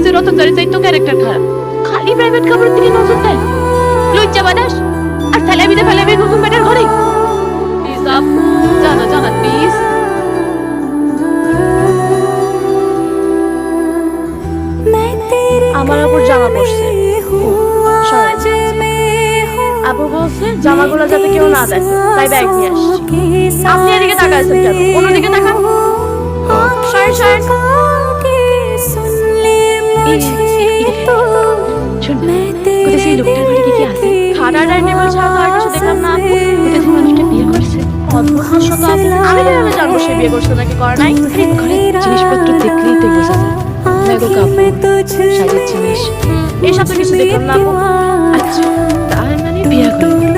যে রতনদারে চাইতো ক্যারেক্টার খারাপ, খালি প্রাইভেট খবরের দিকে নজর দেয়। লজ্জা বাদাস আর ফেলাবিতে ফেলাবি নতুন বেটার ঘরে। প্লিজ আপ, জানা জানা প্লিজ। আমার উপর জামা পড়ছে, আপু বলছে জামাগুলো যাতে কেউ না দেখে, তাই ব্যাগ নিয়ে আসছি। আপনি এদিকে তাকাইছেন কেন? অন্যদিকে তাকান। জিনিসপত্র দেখলেই তো বোঝা যায়। ম্যাগো কাপড়, সাজের জিনিস, এসব তো কিছু দেখলাম না আপু। আচ্ছা, তার মানে বিয়ে করবো।